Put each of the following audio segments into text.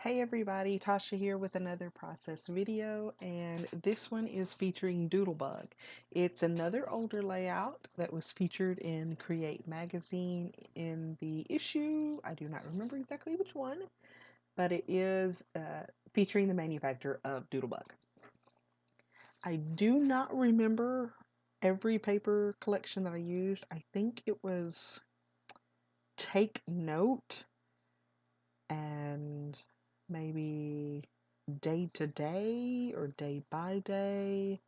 Hey everybody, Tasha here with another process video, and this one is featuring Doodlebug. It's another older layout that was featured in Create magazine in the issue. I do not remember exactly which one, but it is featuring the manufacturer of Doodlebug. I do not remember every paper collection that I used. I think it was Take Note and maybe Day to Day or Day by Day.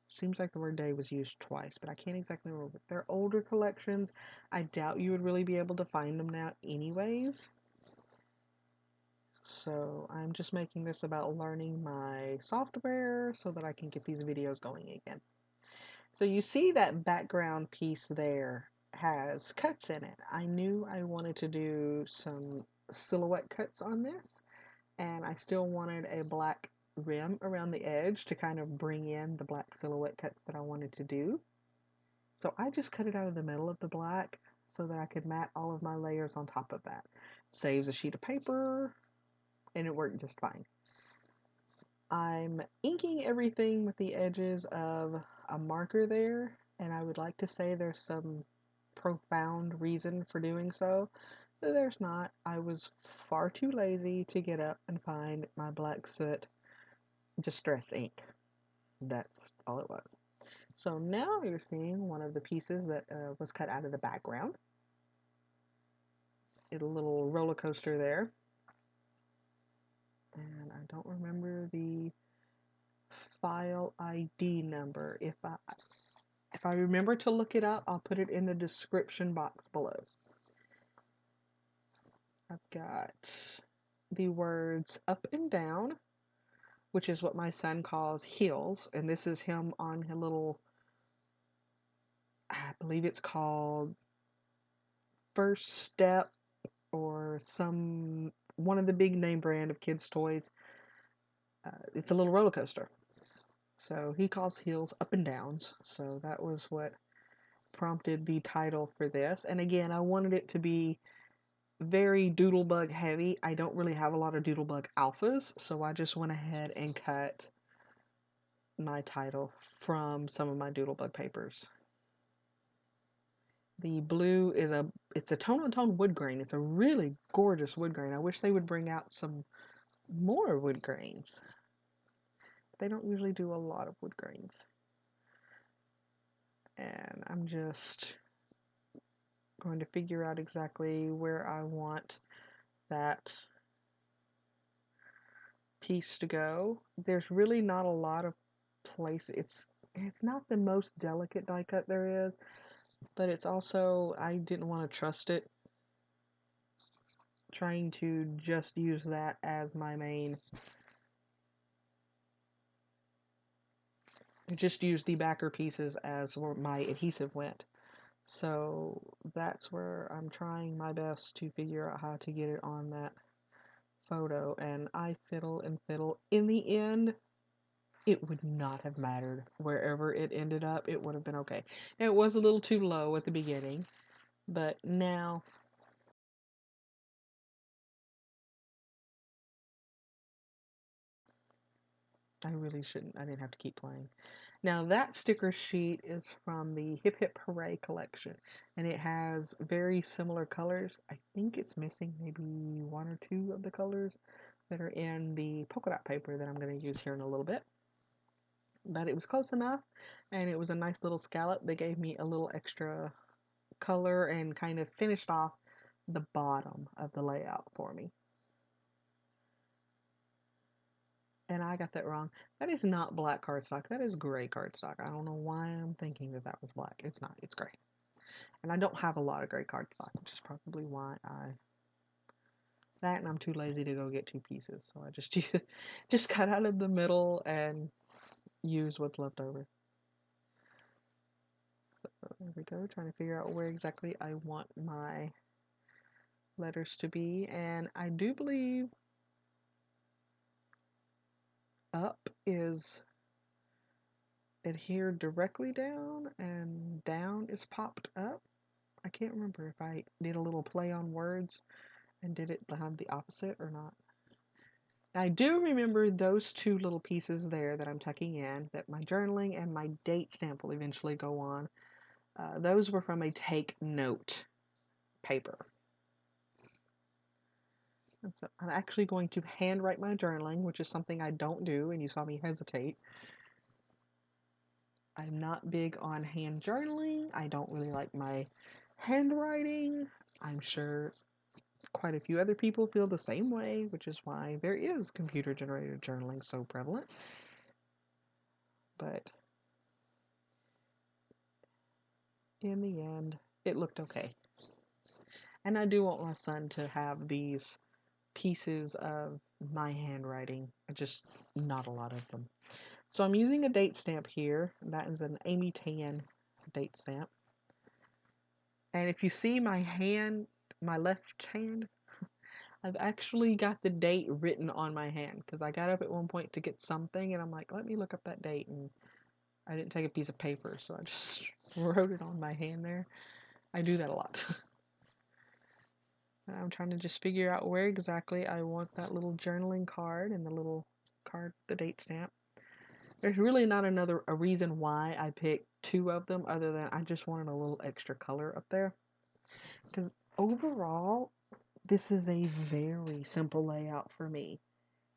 Seems like the word day was used twice, but I can't exactly remember. They're older collections. I doubt you would really be able to find them now anyways. So I'm just making this about learning my software so that I can get these videos going again. So you see that background piece there has cuts in it. I knew I wanted to do some silhouette cuts on this, and I still wanted a black rim around the edge to kind of bring in the black silhouette cuts that I wanted to do. So I just cut it out of the middle of the black so that I could mat all of my layers on top of that. Saves a sheet of paper, and it worked just fine. I'm inking everything with the edges of a marker there, and I would like to say there's some profound reason for doing so. There's not. I was far too lazy to get up and find my black soot distress ink. That's all it was. So now you're seeing one of the pieces that was cut out of the background. It's a little roller coaster there. And I don't remember the file ID number. If I remember to look it up, I'll put it in the description box below. I've got the words up and down, which is what my son calls heels, and this is him on a little, I believe it's called First Step or one of the big name brand of kids toys. It's a little roller coaster. So he calls heels up and downs. So that was what prompted the title for this. And again, I wanted it to be very Doodlebug heavy. I don't really have a lot of Doodlebug alphas, so I just went ahead and cut my title from some of my Doodlebug papers. The blue is it's a tone-on-tone wood grain. It's a really gorgeous wood grain. I wish they would bring out some more wood grains. They don't usually do a lot of wood grains. And I'm just going to figure out exactly where I want that piece to go. There's really not a lot of place. It's not the most delicate die cut there is, but it's also, I didn't want to trust it. Trying to just use that as my main, just use the backer pieces as where my adhesive went. So that's where I'm trying my best to figure out how to get it on that photo, and I fiddle and fiddle. In the end, it would not have mattered. Wherever it ended up, it would have been okay. Now, it was a little too low at the beginning, but now I really shouldn't. I didn't have to keep playing. Now, that sticker sheet is from the Hip Hip Hooray collection, and it has very similar colors. I think it's missing maybe one or two of the colors that are in the polka dot paper that I'm going to use here in a little bit. But it was close enough, and it was a nice little scallop. They gave me a little extra color and kind of finished off the bottom of the layout for me. And I got that wrong. That is not black cardstock. That is gray cardstock. I don't know why I'm thinking that that was black. It's not. It's gray. And I don't have a lot of gray cardstock, which is probably why and I'm too lazy to go get two pieces. So I just cut out of the middle and use what's left over. So there we go. Trying to figure out where exactly I want my letters to be. And I do believe up is adhered directly down and down is popped up. I can't remember if I did a little play on words And did it have the opposite or not? I do remember those two little pieces there that I'm tucking in, that my journaling and my date stamp will eventually go on. Those were from a take note paper. And so I'm actually going to handwrite my journaling, which is something I don't do, and you saw me hesitate. I'm not big on hand journaling. I don't really like my handwriting. I'm sure quite a few other people feel the same way, which is why there is computer generated journaling so prevalent. But in the end, it looked okay. And I do want my son to have these pieces of my handwriting, just not a lot of them. So I'm using a date stamp here. That is an Amy Tan date stamp. And if you see my hand, my left hand, I've actually got the date written on my hand because I got up at one point to get something and I'm like, let me look up that date. And I didn't take a piece of paper, so I just wrote it on my hand there. I do that a lot. I'm trying to just figure out where exactly I want that little journaling card and the little card, the date stamp. There's really not a reason why I picked two of them other than I just wanted a little extra color up there. Because overall, this is a very simple layout for me.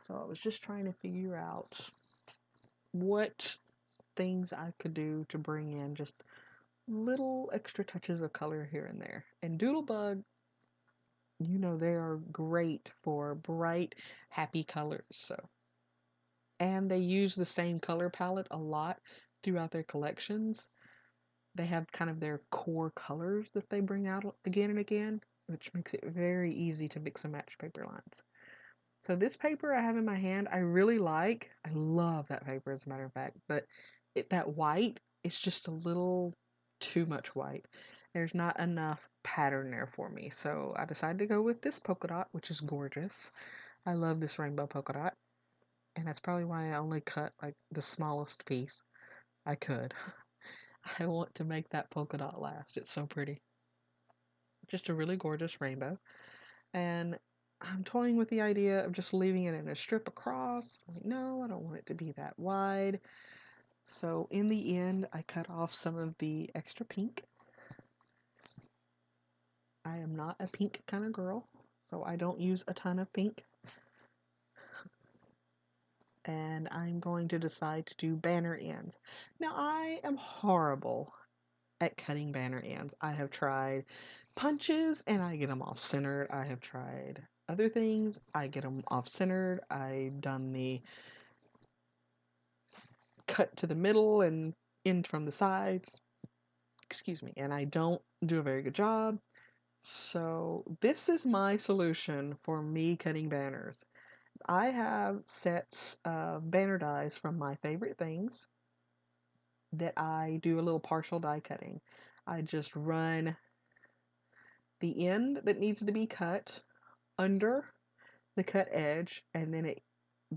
So I was just trying to figure out what things I could do to bring in just little extra touches of color here and there. And Doodlebug, you know, they are great for bright, happy colors. So, and they use the same color palette a lot throughout their collections. They have kind of their core colors that they bring out again and again, which makes it very easy to mix and match paper lines. So this paper I have in my hand, I really like. I love that paper, as a matter of fact, but that white is just a little too much white. There's not enough pattern there for me, so I decided to go with this polka dot, which is gorgeous. I love this rainbow polka dot, and that's probably why I only cut like the smallest piece I could. I want to make that polka dot last. It's so pretty. Just a really gorgeous rainbow. And I'm toying with the idea of just leaving it in a strip across. Like, no, I don't want it to be that wide. So in the end, I cut off some of the extra pink. I am not a pink kind of girl, so I don't use a ton of pink. And I'm going to decide to do banner ends. Now, I am horrible at cutting banner ends. I have tried punches and I get them off centered. I have tried other things, I get them off centered. I've done the cut to the middle and in from the sides. Excuse me, and I don't do a very good job. So this is my solution for me cutting banners. I have sets of banner dies from my favorite things that I do a little partial die cutting. I just run the end that needs to be cut under the cut edge, and then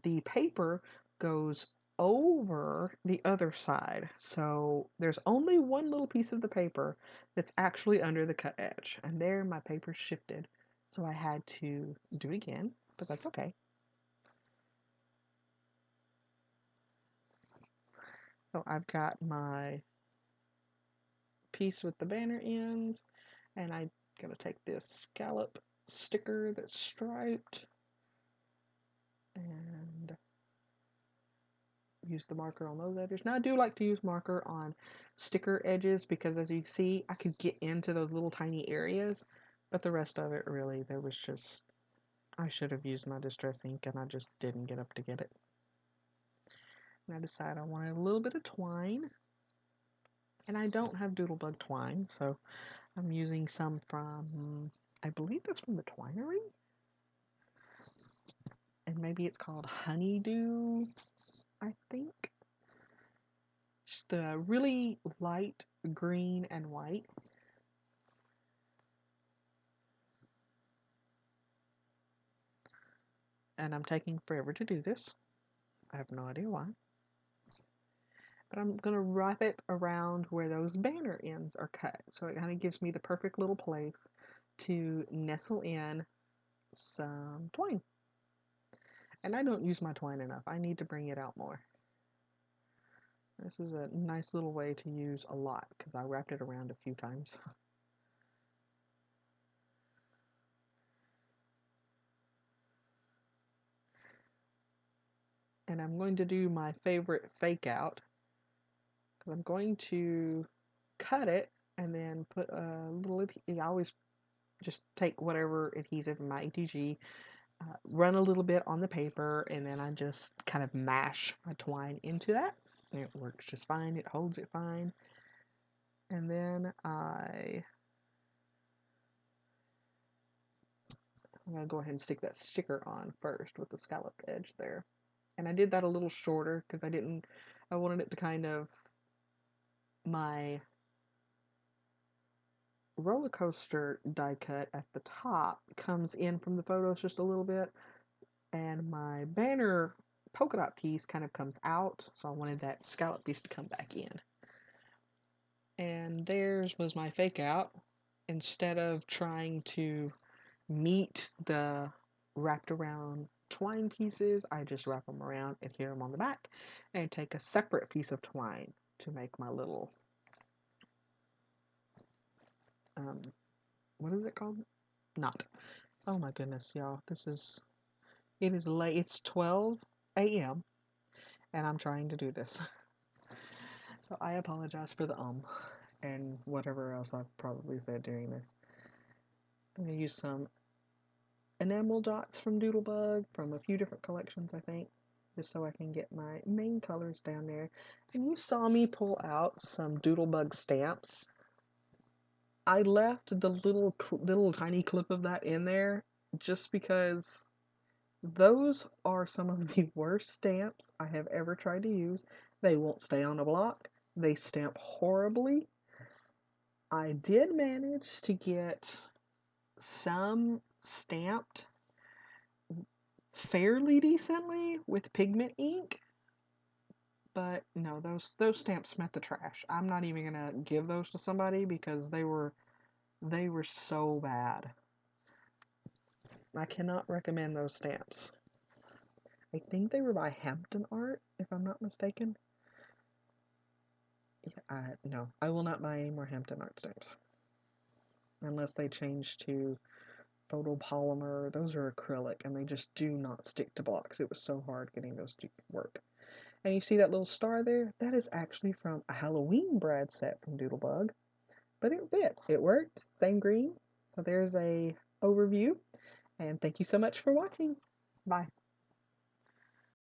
the paper goes over the other side. So there's only one little piece of the paper that's actually under the cut edge. And there my paper shifted. So I had to do it again, but that's okay. So I've got my piece with the banner ends, and I'm going to take this scallop sticker that's striped and use the marker on those edges. Now I do like to use marker on sticker edges because as you see, I could get into those little tiny areas, but the rest of it really, there was just, I should have used my distress ink and I just didn't get up to get it. And I decided I wanted a little bit of twine, and I don't have Doodlebug twine, so I'm using some from, I believe that's from the Twinery, and maybe it's called Honeydew, I think. Just the really light green and white. And I'm taking forever to do this. I have no idea why. But I'm going to wrap it around where those banner ends are cut. So it kind of gives me the perfect little place to nestle in some twine. And I don't use my twine enough. I need to bring it out more. This is a nice little way to use a lot because I wrapped it around a few times. And I'm going to do my favorite fake out because I'm going to cut it and then put a little, I always just take whatever adhesive in my ETG, run a little bit on the paper, and then I just kind of mash my twine into that. And it works just fine. It holds it fine. And then I'm going to go ahead and stick that sticker on first with the scalloped edge there. And I did that a little shorter because I wanted it to kind of, my roller coaster die cut at the top comes in from the photos just a little bit, and my banner polka dot piece kind of comes out, so I wanted that scallop piece to come back in. And theirs was my fake out. Instead of trying to meet the wrapped around twine pieces, I just wrap them around, adhere them on the back, and take a separate piece of twine to make my little, what is it called? Knot. Oh my goodness, y'all. It is late. It's 12 a.m. and I'm trying to do this. So I apologize for the and whatever else I've probably said during this. I'm going to use some enamel dots from Doodlebug from a few different collections, I think, just so I can get my main colors down there. And you saw me pull out some Doodlebug stamps. I left the little tiny clip of that in there just because those are some of the worst stamps I have ever tried to use. They won't stay on a block. They stamp horribly. I did manage to get some stamped fairly decently with pigment ink, but no, those stamps met the trash. I'm not even gonna give those to somebody because they were so bad. I cannot recommend those stamps. I think they were by Hampton Art, if I'm not mistaken. No, I will not buy any more Hampton Art stamps unless they change to photopolymer. Those are acrylic and they just do not stick to blocks. It was so hard getting those to work. And you see that little star there? That is actually from a Halloween brad set from Doodlebug. But it fit. It worked. Same green. So there's a overview. And thank you so much for watching. Bye.